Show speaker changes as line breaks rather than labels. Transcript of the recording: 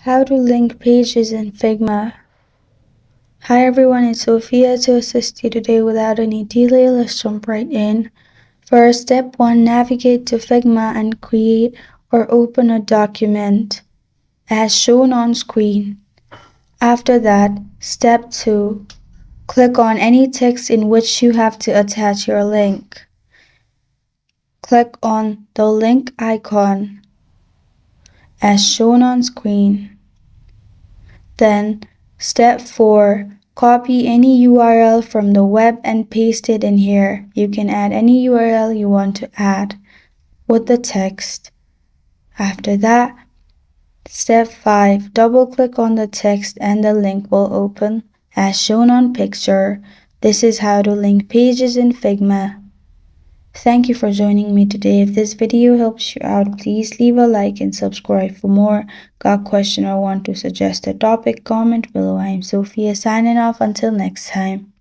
How to link pages in Figma. Hi everyone, it's Sophia to assist you today. Without any delay, let's jump right in. First, step 1, navigate to Figma and create or open a document as shown on screen. After that, step 2, click on any text in which you have to attach your link. Click on the link icon as shown on screen. Then, step 4, copy any URL from the web and paste it in here. You can add any URL you want to add with the text. After that, step 5, double click on the text and the link will open as shown on picture. This is how to link pages in Figma. Thank you for joining me today. If this video helps you out, please leave a like and subscribe for more. Got a question or want to suggest a topic? Comment below. I am Sophia signing off until next time.